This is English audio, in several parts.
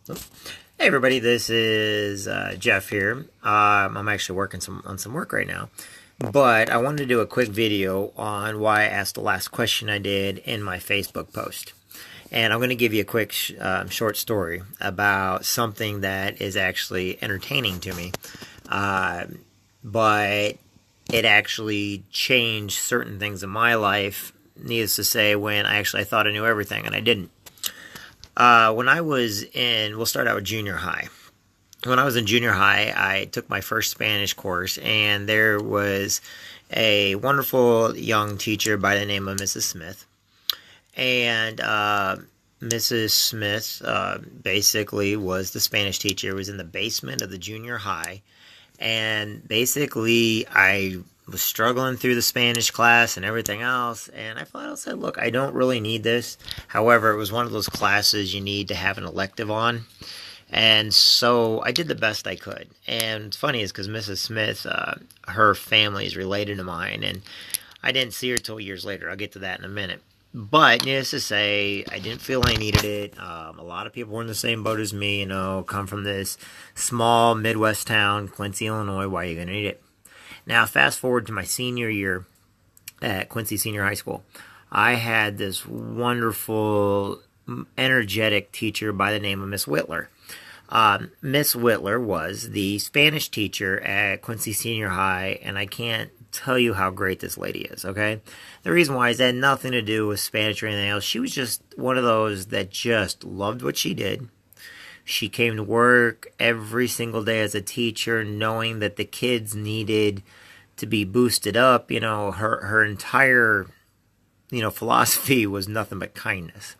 Hey everybody, this is Jeff here. I'm actually working on some work right now, but I wanted to do a quick video on why I asked the last question I did in my Facebook post. And I'm going to give you a quick short story about something that is actually entertaining to me, uh, but it actually changed certain things in my life, needless to say, when I thought I knew everything and I didn't. When I was in, we'll start out with junior high. When I was in junior high, I took my first Spanish course, and there was a wonderful young teacher by the name of Mrs. Smith. And Mrs. Smith basically was the Spanish teacher. It was in the basement of the junior high. And basically, I was struggling through the Spanish class and everything else. And I said, look, I don't really need this. However, it was one of those classes you need to have an elective on. And so I did the best I could. And it's funny is because Mrs. Smith, her family is related to mine, and I didn't see her till years later. I'll get to that in a minute. But needless to say, I didn't feel I needed it. A lot of people were in the same boat as me, come from this small Midwest town, Quincy, Illinois. Why are you going to need it? Now, fast forward to my senior year at Quincy Senior High School. I had this wonderful, energetic teacher by the name of Miss Whitler. Miss Whitler was the Spanish teacher at Quincy Senior High, and I can't tell you how great this lady is, okay? The reason why is that had nothing to do with Spanish or anything else. She was just one of those that just loved what she did. She came to work every single day as a teacher, knowing that the kids needed to be boosted up. Her entire, philosophy was nothing but kindness.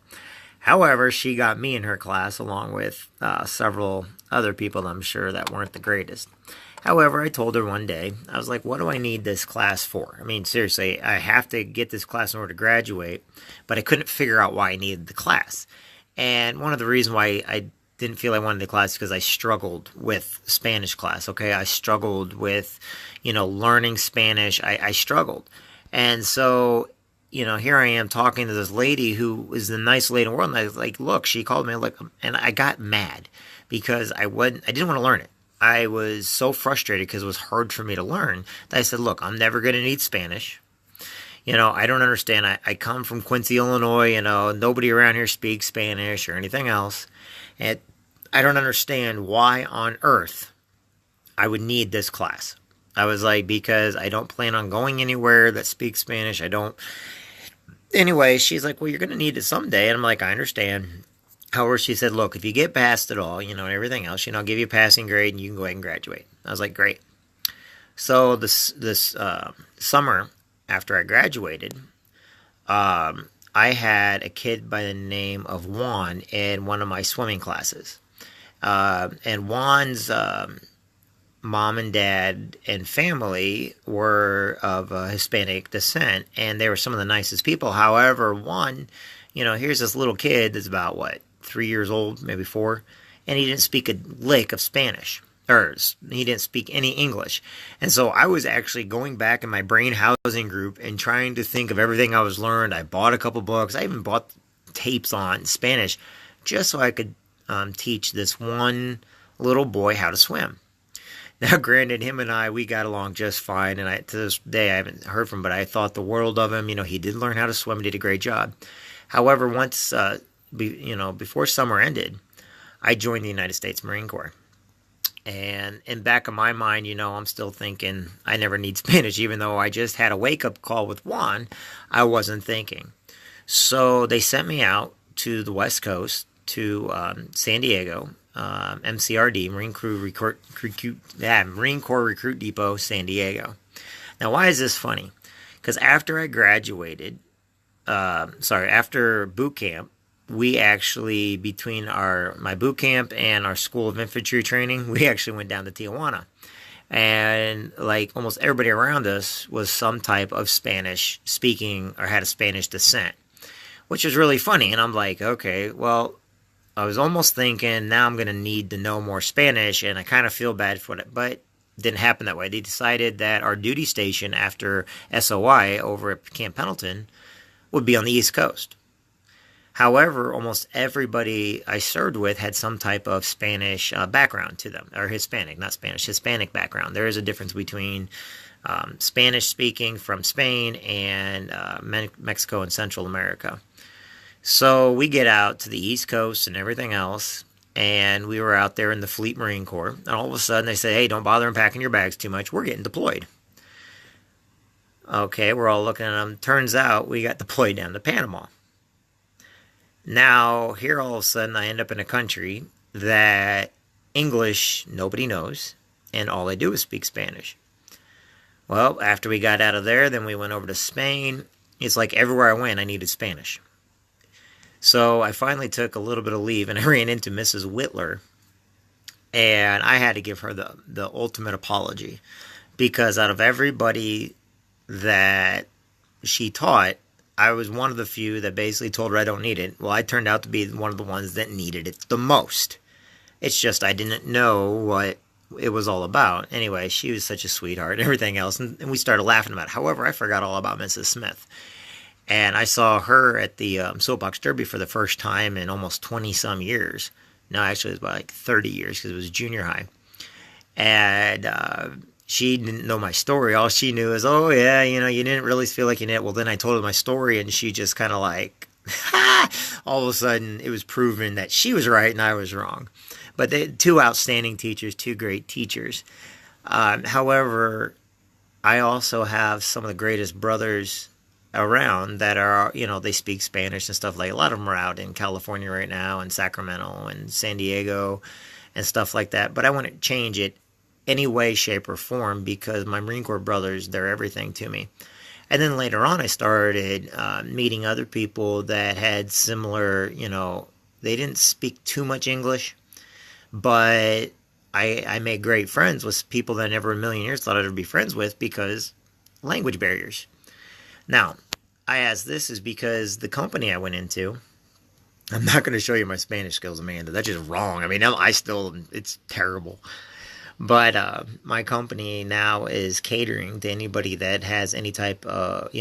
However, she got me in her class along with several other people I'm sure that weren't the greatest. However, I told her one day, I was like, what do I need this class for? I mean, seriously, I have to get this class in order to graduate, but I couldn't figure out why I needed the class. And one of the reasons why I didn't feel I wanted the class is because I struggled with Spanish class, okay? I struggled with, learning Spanish. I struggled. And so here I am talking to this lady who is the nicest lady in the world. And I was like, look, she called me, and I got mad because I didn't want to learn it. I was so frustrated because it was hard for me to learn that I said, look, I'm never going to need Spanish. I don't understand. I come from Quincy, Illinois, nobody around here speaks Spanish or anything else. And I don't understand why on earth I would need this class. I was like, because I don't plan on going anywhere that speaks Spanish. I don't. Anyway, she's like, well, you're going to need it someday. And I'm like, I understand. However, she said, look, if you get past it all, and everything else, I'll give you a passing grade and you can go ahead and graduate. I was like, great. So this summer after I graduated, I had a kid by the name of Juan in one of my swimming classes. And Juan's mom and dad and family were of Hispanic descent, and they were some of the nicest people. However, Juan, here's this little kid that's about, 3 years old, maybe 4, and he didn't speak a lick of Spanish. Or he didn't speak any English. And so I was actually going back in my brain housing group and trying to think of everything I was learned. I bought a couple books. I even bought tapes on Spanish just so I could teach this one little boy how to swim. Now, granted, him and we got along just fine, and to this day I haven't heard from him, but I thought the world of him. He did learn how to swim, did a great job. However, once, before summer ended, I joined the United States Marine Corps. And in back of my mind, I'm still thinking I never need Spanish, even though I just had a wake-up call with Juan. I wasn't thinking. So they sent me out to the West Coast, to San Diego, MCRD, Marine Corps Recruit Depot, San Diego. Now, why is this funny? Because after I graduated, after boot camp, we actually, between my boot camp and our School of Infantry training, we actually went down to Tijuana. And like almost everybody around us was some type of Spanish speaking or had a Spanish descent, which was really funny. And I'm like, okay, well, I was almost thinking now I'm going to need to know more Spanish, and I kind of feel bad for it, but it didn't happen that way. They decided that our duty station after SOI over at Camp Pendleton would be on the East Coast. However, almost everybody I served with had some type of Spanish background to them, or Hispanic, not Spanish, Hispanic background. There is a difference between Spanish speaking from Spain and Mexico and Central America. So we get out to the East Coast and everything else, and we were out there in the Fleet Marine Corps, and all of a sudden they say, hey, don't bother unpacking your bags too much. We're getting deployed. Okay, we're all looking at them. Turns out we got deployed down to Panama. Now, here all of a sudden I end up in a country that English nobody knows, and all they do is speak Spanish. Well, after we got out of there, then we went over to Spain. It's like everywhere I went, I needed Spanish. So I finally took a little bit of leave, and I ran into Mrs. Whitler, and I had to give her the ultimate apology, because out of everybody that she taught, I was one of the few that basically told her I don't need it. Well, I turned out to be one of the ones that needed it the most. It's just I didn't know what it was all about. Anyway, she was such a sweetheart and everything else, and we started laughing about it. However, I forgot all about Mrs. Smith. And I saw her at the Soapbox Derby for the first time in almost 20-some years. No, actually, it was about like 30 years, because it was junior high. And she didn't know my story. All she knew is, oh, yeah, you didn't really feel like you did. Well, then I told her my story, and she just kind of like, all of a sudden, it was proven that she was right and I was wrong. But they two outstanding teachers, two great teachers. However, I also have some of the greatest brothers around that are, they speak Spanish and stuff. Like a lot of them are out in California right now, and Sacramento and San Diego and stuff like that. But I wouldn't change it any way, shape, or form, because my Marine Corps brothers, they're everything to me. And then later on, I started meeting other people that had similar, they didn't speak too much English, but I made great friends with people that I never in a million years thought I'd ever be friends with, because language barriers. Now, I ask this is because the company I went into, I'm not going to show you my Spanish skills, Amanda. That's just wrong. I mean, it's terrible. But my company now is catering to anybody that has any type of,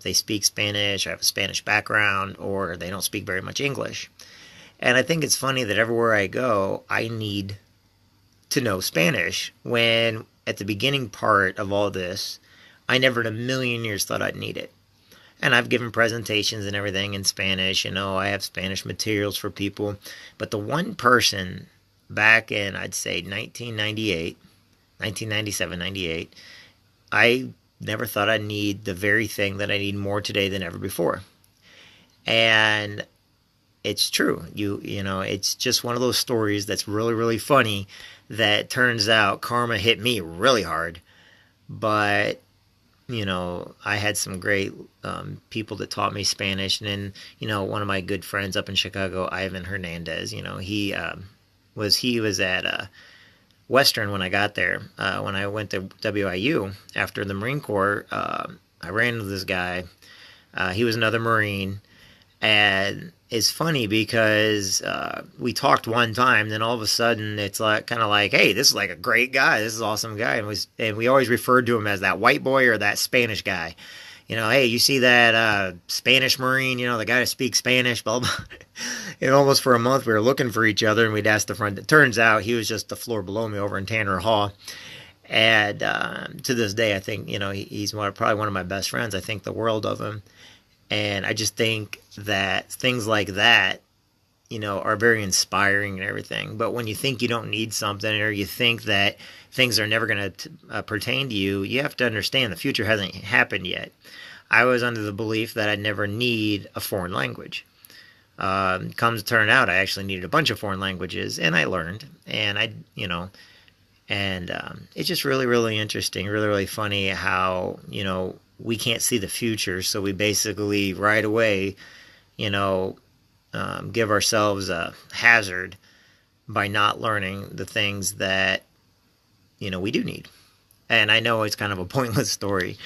they speak Spanish, or have a Spanish background, or they don't speak very much English. And I think it's funny that everywhere I go, I need to know Spanish, when at the beginning part of all this, I never in a million years thought I'd need it. And I've given presentations and everything in Spanish. I have Spanish materials for people. But the one person back in, I'd say, 1997, 98, I never thought I'd need the very thing that I need more today than ever before. And it's true. It's just one of those stories that's really, really funny, that turns out karma hit me really hard. But I had some great people that taught me Spanish. And then, one of my good friends up in Chicago, Ivan Hernandez, he was at Western when I got there. When I went to WIU after the Marine Corps, I ran into this guy. He was another Marine. And it's funny because we talked one time, then all of a sudden it's like kind of like, hey, this is like a great guy. This is an awesome guy. And we always referred to him as that white boy or that Spanish guy. Hey, you see that Spanish Marine, the guy who speaks Spanish, blah, blah. And almost for a month we were looking for each other, and we'd ask the friend. It turns out he was just the floor below me over in Tanner Hall. And to this day, I think, he's probably one of my best friends. I think the world of him. And I just think that things like that, are very inspiring and everything. But when you think you don't need something, or you think that things are never going to pertain to you, you have to understand the future hasn't happened yet. I was under the belief that I'd never need a foreign language. Comes to turn out, I actually needed a bunch of foreign languages, and I learned. And it's just really, really interesting, really, really funny how, we can't see the future, so we basically right away, give ourselves a hazard by not learning the things that, we do need. And I know it's kind of a pointless story,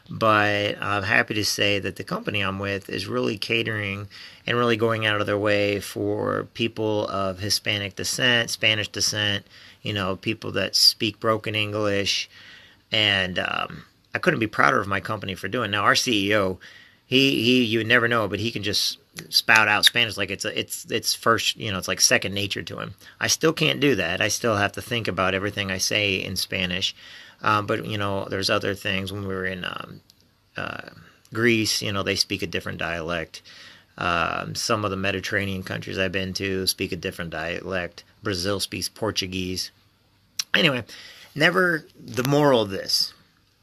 but I'm happy to say that the company I'm with is really catering and really going out of their way for people of Hispanic descent, Spanish descent, people that speak broken English. And I couldn't be prouder of my company for doing. Now, our CEO, he you would never know, but he can just spout out Spanish like it's first, it's like second nature to him. I still can't do that. I still have to think about everything I say in Spanish. But there's other things. When we were in Greece, they speak a different dialect. Some of the Mediterranean countries I've been to speak a different dialect. Brazil speaks Portuguese. Anyway, the moral of this,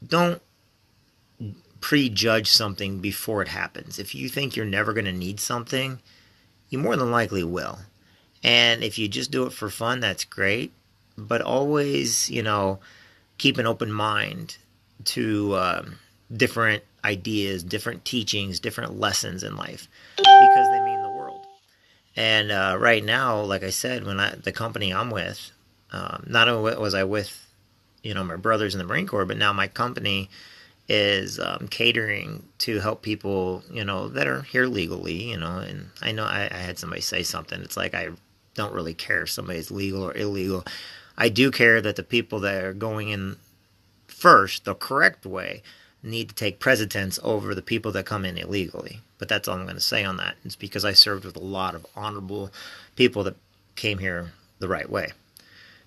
don't prejudge something before it happens. If you think you're never going to need something, you more than likely will. And if you just do it for fun, that's great. But always, keep an open mind to different ideas, different teachings, different lessons in life, because they mean the world. And right now, like I said, the company I'm with, not only was I with, my brothers in the Marine Corps, but now my company is catering to help people, that are here legally, and I know I had somebody say something. It's like, I don't really care if somebody's legal or illegal. I do care that the people that are going in first, the correct way, need to take precedence over the people that come in illegally. But that's all I'm going to say on that. It's because I served with a lot of honorable people that came here the right way.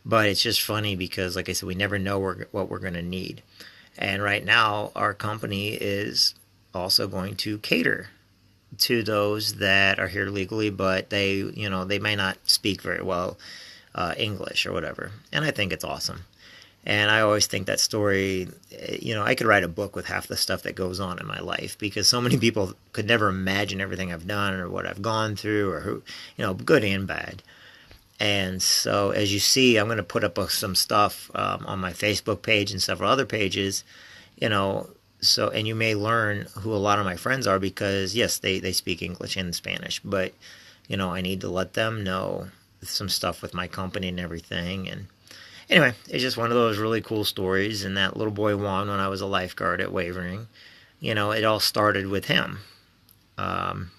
But it's just funny because, like I said, we never know what we're going to need. And right now, our company is also going to cater to those that are here legally, but they may not speak very well English or whatever. And I think it's awesome. And I always think that story, I could write a book with half the stuff that goes on in my life, because so many people could never imagine everything I've done or what I've gone through, or who, good and bad. And so, as you see, I'm going to put up some stuff on my Facebook page and several other pages, and you may learn who a lot of my friends are, because, yes, they speak English and Spanish, but, I need to let them know some stuff with my company and everything. And anyway, it's just one of those really cool stories. And that little boy Juan, when I was a lifeguard at Wavering, it all started with him. And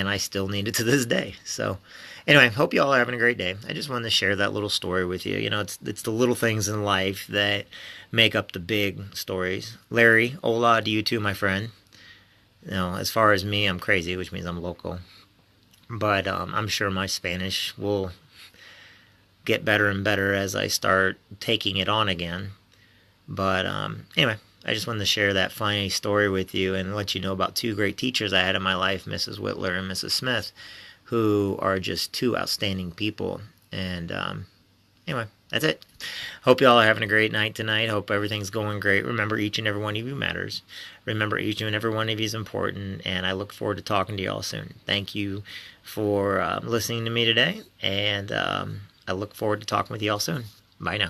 I still need it to this day. So anyway, hope you all are having a great day. I just wanted to share that little story with you. It's the little things in life that make up the big stories. Larry, hola to you too, my friend. As far as me, I'm crazy, which means I'm local. But I'm sure my Spanish will get better and better as I start taking it on again. But anyway, I just wanted to share that funny story with you and let you know about two great teachers I had in my life, Mrs. Whitler and Mrs. Smith, who are just two outstanding people. And anyway, that's it. Hope you all are having a great night tonight. Hope everything's going great. Remember, each and every one of you matters. Remember, each and every one of you is important. And I look forward to talking to you all soon. Thank you for listening to me today. And I look forward to talking with you all soon. Bye now.